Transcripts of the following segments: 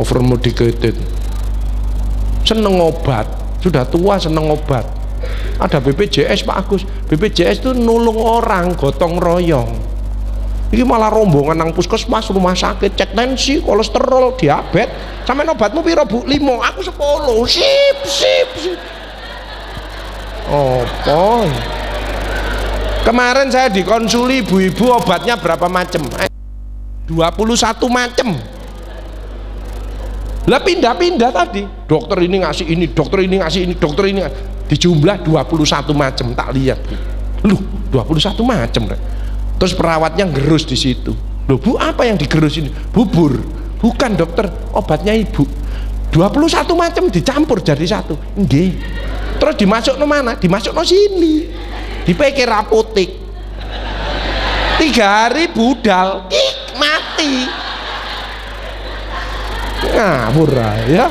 over medicated, seneng obat, sudah tua seneng obat. Ada BPJS Pak Agus, BPJS itu nulung orang gotong royong. Ini malah rombongan nang puskesmas, rumah sakit, cek tensi, kolesterol, diabetes. Sampai obatmu piro Bu? 5, aku 10. Sip. Oh, kemarin saya dikonsuli ibu-ibu, obatnya berapa macam? 21 macam. Lah pindah-pindah tadi. Dokter ini ngasih ini, dokter ini ngasih ini, dokter ini dijumlah 21 macam. Tak lihat. Loh, 21 macam. Terus perawatnya gerus di situ. Loh Bu, apa yang digerus ini? Bubur. Bukan dokter, obatnya ibu. 21 macam dicampur jadi satu. Nggih. Terus dimasuk no mana? Dimasuk no sini. Dipikir apotek. 3 hari budal, mati. Ngawur ya.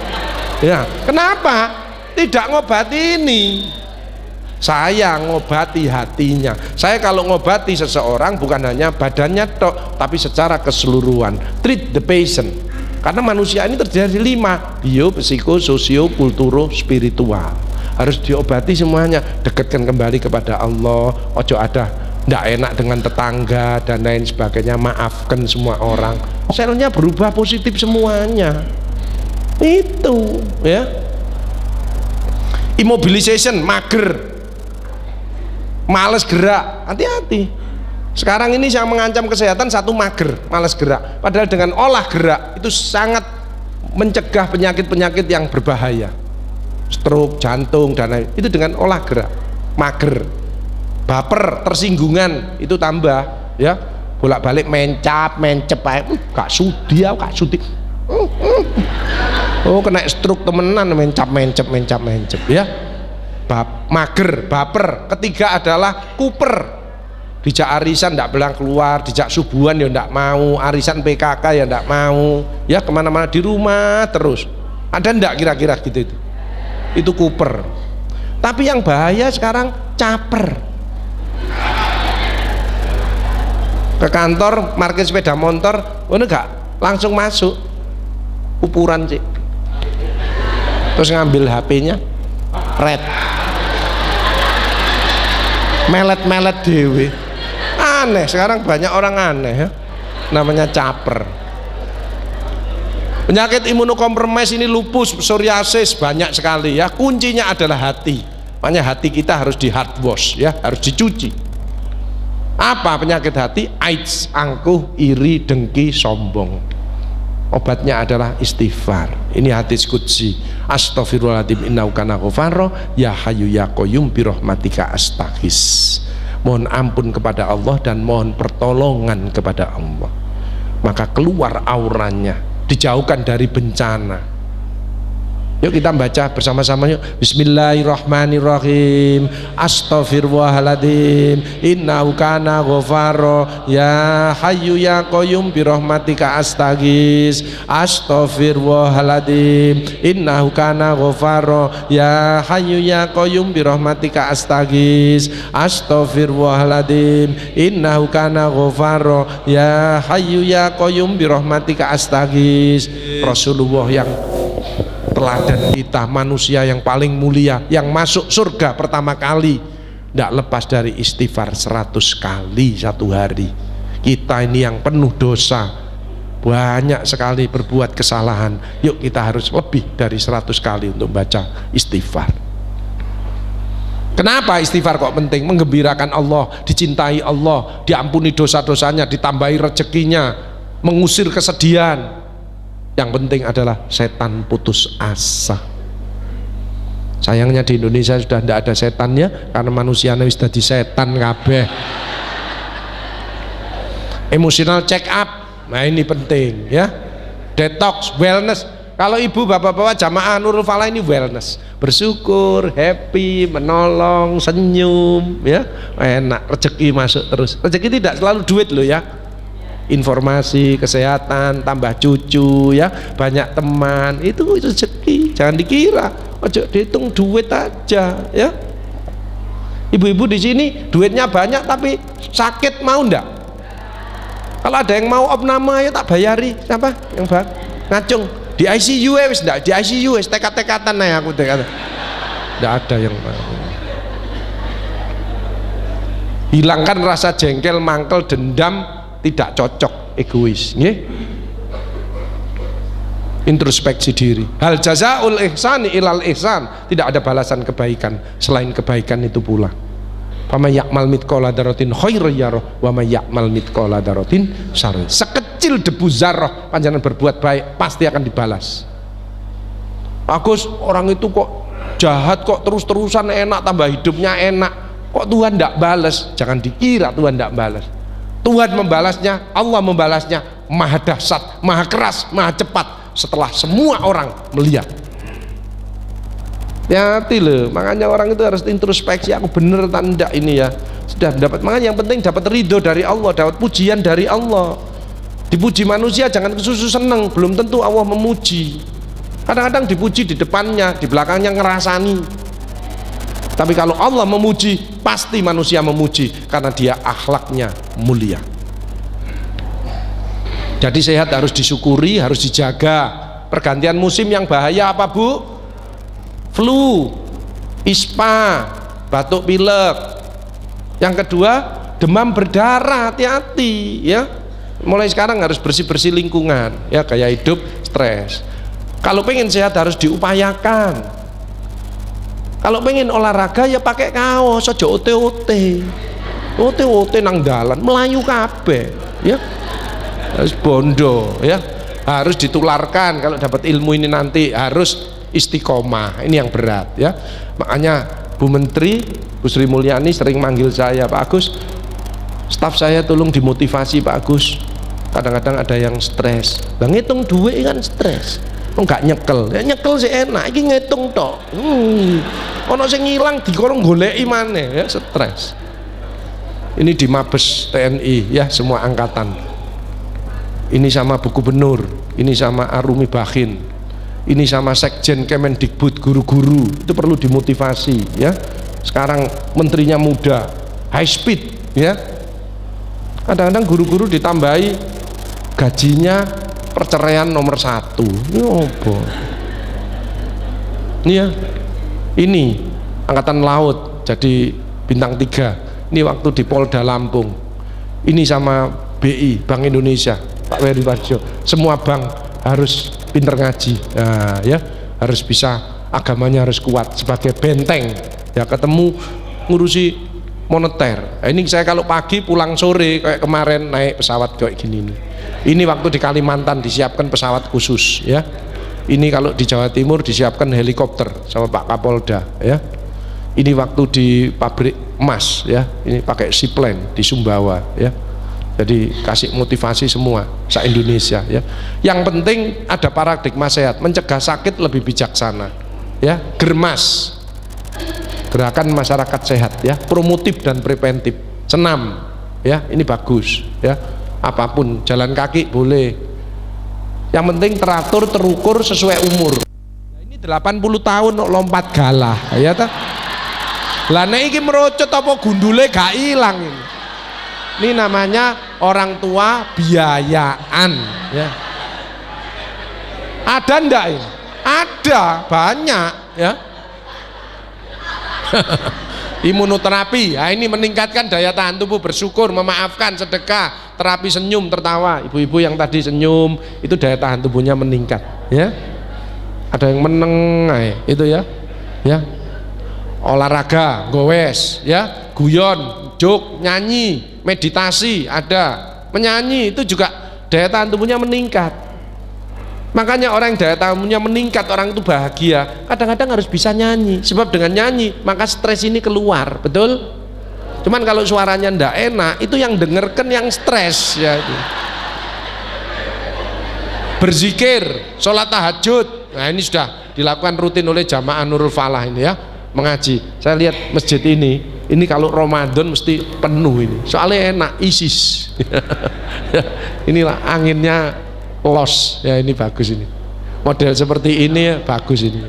Ya, kenapa? Tidak ngobati ini. Saya ngobati hatinya. Saya kalau ngobati seseorang bukan hanya badannya tok, tapi secara keseluruhan. Treat the patient. Karena manusia ini terdiri dari 5: bio, psiko, sosio, kulturo, spiritual. Harus diobati semuanya. Dekatkan kembali kepada Allah. Ojo ada ndak enak dengan tetangga dan lain sebagainya. Maafkan semua orang. Selnya berubah positif semuanya. Itu ya. Immobilization, mager, males gerak, hati-hati. Sekarang ini yang mengancam kesehatan satu, mager, males gerak. Padahal dengan olah gerak itu sangat mencegah penyakit-penyakit yang berbahaya, stroke, jantung dan lain. Itu dengan olah gerak. Mager, baper, tersinggungan itu tambah ya. Bolak-balik mencap, gak sudi. Oh, kena stroke temenan, mencap ya. Mager, baper. Ketiga adalah kuper. Dijak arisan ndak belang keluar, dijak subuhan ya ndak mau, arisan PKK ya ndak mau, ya kemana-mana di rumah terus. Ada ndak kira-kira gitu itu? Itu kuper. Tapi yang bahaya sekarang caper. Ke kantor, parkir sepeda motor, enggak langsung masuk, kupuran sih. Terus ngambil HP-nya, red, melet dewe. Aneh, sekarang banyak orang aneh ya, namanya caper. Penyakit imunokompromis ini lupus, psoriasis banyak sekali ya. Kuncinya adalah hati. Makanya hati kita harus di hard wash ya, harus dicuci. Apa penyakit hati? AIDS, angkuh, iri, dengki, sombong. Obatnya adalah istighfar. Ini hadis qudsi. Astaghfirullahaladzim innahu kana ghafaro ya hayyu ya qayyum bi rahmatika astaghis. Mohon ampun kepada Allah dan mohon pertolongan kepada Allah. Maka keluar auranya, dijauhkan dari bencana. Yuk kita baca bersama-sama yuk. Bismillahirrahmanirrahim. Astaghfirullahaladzim innahu kana ghafaro ya hayyu ya qayyum bi rahmatika astaghis. Astaghfirullahaladzim innahu kana ghafaro ya hayyu ya qayyum bi rahmatika astaghis. Astaghfirullahaladzim innahu kana ghafaro ya hayyu ya qayyum bi rahmatika astaghis. Rasulullah yang teladan kita, manusia yang paling mulia, yang masuk surga pertama kali, tidak lepas dari istighfar 100 kali satu hari. Kita ini yang penuh dosa, banyak sekali berbuat kesalahan. Yuk kita harus lebih dari 100 kali untuk baca istighfar. Kenapa istighfar kok penting? Menggembirakan Allah, dicintai Allah, diampuni dosa-dosanya, ditambahi rezekinya, mengusir kesedihan. Yang penting adalah setan putus asa. Sayangnya di Indonesia sudah tidak ada setannya, karena manusianya sudah di setan kabeh. Emotional check up, nah ini penting ya. Detox, wellness. Kalau ibu bapak-bapak jamaah Nurul Falah ini wellness, bersyukur, happy, menolong, senyum ya, enak, rezeki masuk terus. Rezeki tidak selalu duit loh ya. Informasi, kesehatan, tambah cucu ya, banyak teman, itu rezeki. Jangan dikira, ojo dihitung duit aja ya. Ibu-ibu di sini duitnya banyak tapi sakit, mau ndak? Kalau ada yang mau opname ya tak bayari. Siapa yang ngacung? Di ICU wis ndak, di ICU wis tekat-tekatan ae aku tekat. Ndak ada yang hilangkan rasa jengkel, mangkel, dendam, tidak cocok, egois, nggih. Introspeksi diri. Hal jazaul ihsani ilal ihsan, tidak ada balasan kebaikan selain kebaikan itu pula. Fama ya'mal mithqala dzarratin khairan yarah wa may ya'mal mithqala dzarratin syarran. Sekecil debu zarrah panjenengan berbuat baik pasti akan dibalas. Agus, orang itu kok jahat, kok terus-terusan enak, tambah hidupnya enak, kok Tuhan tidak balas? Jangan dikira Tuhan tidak balas. Tuhan membalasnya, Allah membalasnya maha dahsyat, maha keras, maha cepat setelah semua orang melihat. Hati loh, makanya orang itu harus introspeksi, aku bener atau enggak ini ya. Sudah dapat, makanya yang penting dapat ridho dari Allah, dapat pujian dari Allah. Dipuji manusia jangan kesusu seneng, belum tentu Allah memuji. Kadang-kadang dipuji di depannya, di belakangnya ngerasani. Tapi kalau Allah memuji, pasti manusia memuji karena dia akhlaknya mulia. Jadi sehat harus disyukuri, harus dijaga. Pergantian musim yang bahaya apa Bu? Flu, ispa, batuk pilek. Yang kedua, demam berdarah, hati-hati ya. Mulai sekarang harus bersih-bersih lingkungan ya, gaya hidup, stres. Kalau pengen sehat harus diupayakan. Kalau pengen olahraga ya pakai kaos, aja ote-ote. Ote-ote nang dalan, melayu kabeh ya. Harus bondo ya. Harus ditularkan kalau dapat ilmu ini nanti, harus istiqomah. Ini yang berat ya. Makanya Bu Menteri, Bu Sri Mulyani sering manggil saya, Pak Agus, staf saya tolong dimotivasi Pak Agus. Kadang-kadang ada yang stres. Lah ngitung duit kan stres. Enggak nyekel. Ya nyekel sih enak, iki ngitung tok. Ono sing ngilang dikorong goleki maneh ya, stres. Ini di Mabes TNI ya, semua angkatan. Ini sama Bu Gubernur, ini sama Arumi Bakhin, ini sama Sekjen Kemendikbud, guru-guru itu perlu dimotivasi ya. Sekarang menterinya muda, high speed ya. Kadang-kadang guru-guru ditambahi gajinya perceraian nomor 1. Ini apa? Ini ya, ini angkatan laut jadi bintang 3. Ini waktu di Polda Lampung. Ini sama BI, Bank Indonesia, Pak Wery Warjo. Semua bank harus pinter ngaji, nah, ya harus bisa, agamanya harus kuat sebagai benteng ya, ketemu ngurusi moneter. Nah, ini saya kalau pagi pulang sore kayak kemarin naik pesawat kayak gini nih. Ini waktu di Kalimantan disiapkan pesawat khusus ya. Ini kalau di Jawa Timur disiapkan helikopter sama Pak Kapolda ya. Ini waktu di pabrik emas ya, ini pakai seaplane di Sumbawa ya. Jadi kasih motivasi semua se-Indonesia ya. Yang penting ada paradigma sehat, mencegah sakit lebih bijaksana ya. Germas, gerakan masyarakat sehat ya, promotif dan preventif. Senam ya, ini bagus ya. Apapun, jalan kaki boleh. Yang penting teratur, terukur sesuai umur. Nah, ini 80 tahun lompat galah ya ta. Lah nek iki merocot apa gundule gak ilang ini. Ini namanya orang tua biayaan ya. Ada ndak ini? Ada, banyak ya. Imunoterapi, nah, ini meningkatkan daya tahan tubuh, bersyukur, memaafkan, sedekah, terapi senyum, tertawa. Ibu-ibu yang tadi senyum itu daya tahan tubuhnya meningkat ya. Ada yang meneng itu ya. Ya. Olahraga, gowes ya, guyon, jok, nyanyi, meditasi, ada. Menyanyi itu juga daya tahan tubuhnya meningkat. Makanya orang yang daya tahannya meningkat, orang itu bahagia, kadang-kadang harus bisa nyanyi, sebab dengan nyanyi maka stres ini keluar, betul? Cuman kalau suaranya ndak enak, itu yang dengarkan yang stres ya itu. Berzikir, sholat tahajud, nah ini sudah dilakukan rutin oleh jamaah Nurul Falah ini ya, mengaji. Saya lihat masjid ini kalau Ramadan mesti penuh ini, soalnya enak, ISIS. Inilah anginnya los ya, ini bagus, ini model seperti ini ya, bagus ini.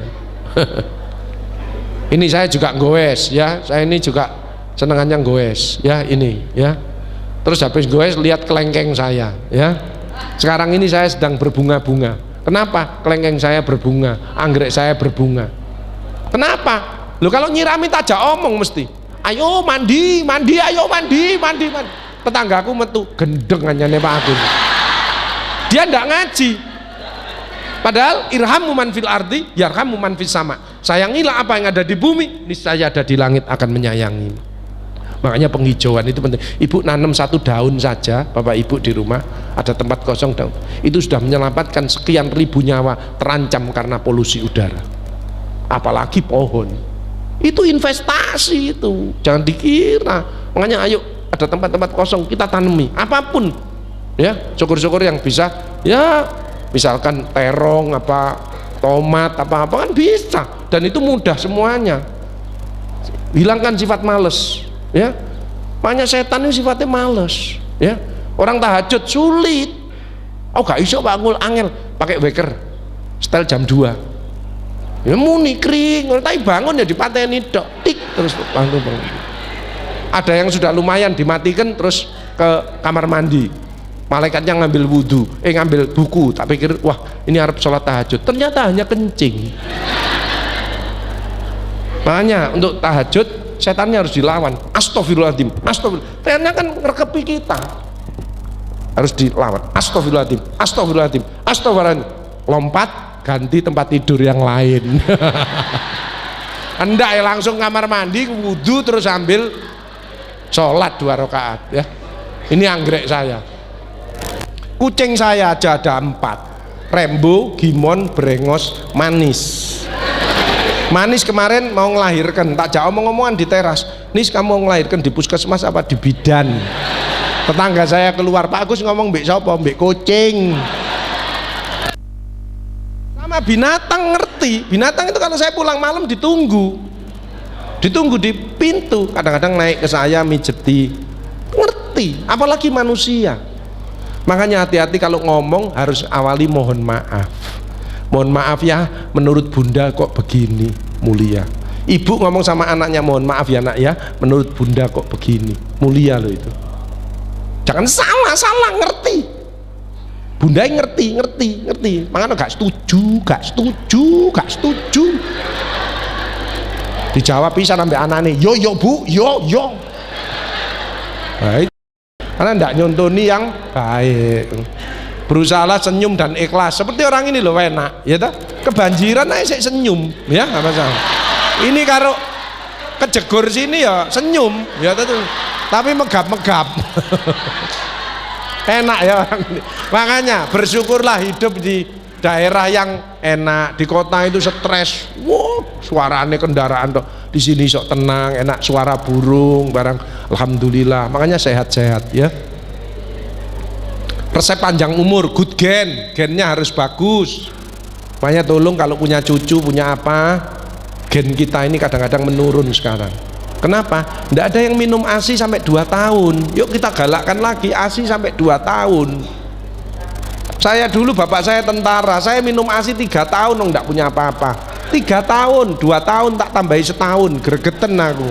Ini saya juga goes ya, saya ini juga senengannya goes ya, ini ya. Terus habis goes lihat kelengkeng saya ya. Sekarang ini saya sedang berbunga-bunga. Kenapa? Kelengkeng saya berbunga, anggrek saya berbunga. Kenapa? Loh kalau nyirami tajak omong mesti. Ayo mandi, mandi, ayo mandi, mandi, mandi. Tetanggaku metu gendeng anyane Pak Agung. Dia ndak ngaji. Padahal irhamu man fil ardi yarhamu man fis sama. Sayangilah apa yang ada di bumi, niscaya ada di langit akan menyayangi. Makanya penghijauan itu penting. Ibu nanam satu daun saja, bapak ibu di rumah ada tempat kosong daun, itu sudah menyelamatkan sekian ribu nyawa terancam karena polusi udara. Apalagi pohon, itu investasi itu, jangan dikira. Makanya ayo ada tempat-tempat kosong kita tanami apapun ya, syukur-syukur yang bisa ya, misalkan terong apa tomat apa-apa kan bisa, dan itu mudah semuanya. Hilangkan sifat males ya, banyak setan itu sifatnya males ya. Orang tahajud sulit, oh gak iso bangun angel pakai weker setel jam 2 ya, muni kering, tapi bangun ya dipateni dok tik terus bangun. Ada yang sudah lumayan dimatikan terus ke kamar mandi, malaikatnya ngambil wudhu, ngambil buku, tak pikir wah ini harap sholat tahajud, ternyata hanya kencing. Makanya untuk tahajud setannya harus dilawan. Astagfirullahaladzim, astagfirullah. Ternyata kan ngerekepi kita, harus dilawan. Astagfirullahaladzim, astagfirullahaladzim, astagfirullahaladzim. Lompat ganti tempat tidur yang lain. Hendak ya langsung kamar mandi, wudhu terus ambil sholat 2 rakaat ya. Ini anggrek saya. Kucing saya aja ada 4. Rembo, Gimon, Brengos, Manis. Manis kemarin mau ngelahirkan, tak jauh omong-omongan di teras. Nis kamu mau ngelahirkan di puskesmas apa di bidan? Tetangga saya keluar, Pak Agus ngomong mbek sapa? Mbek kucing. Sama binatang ngerti. Binatang itu kalau saya pulang malam ditunggu di pintu, kadang-kadang naik ke saya mijeti, ngerti. Apalagi manusia. Makanya hati-hati kalau ngomong harus awali mohon maaf. Mohon maaf ya, menurut bunda kok begini, mulia. Ibu ngomong sama anaknya, mohon maaf ya nak ya, menurut bunda kok begini, mulia loh itu. Jangan salah, ngerti. Bunda ngerti. Makanya gak setuju. Dijawab bisa sampai anaknya, yo bu, yo. Baik. Karena ndak nyontoni yang baik. Berusahalah senyum dan ikhlas seperti orang ini loh, enak ya toh, kebanjiran aja senyum ya, nggak masalah. Ini kalau kejegur sini ya senyum ya toh, tapi megap enak ya orang ini. Makanya bersyukurlah hidup di daerah yang enak. Di kota itu stres, wow, suaranya kendaraan toh, di sini sok tenang, enak, suara burung barang, alhamdulillah. Makanya sehat-sehat ya. Resep panjang umur, good gennya harus bagus. Makanya tolong kalau punya cucu, punya apa, gen kita ini kadang-kadang menurun sekarang. Kenapa? Tidak ada yang minum ASI sampai 2 tahun. Yuk kita galakkan lagi ASI sampai 2 tahun. Saya dulu, bapak saya tentara, saya minum ASI 3 tahun, tidak punya apa-apa. 3 tahun, 2 tahun tak tambahi setahun, gregeten aku.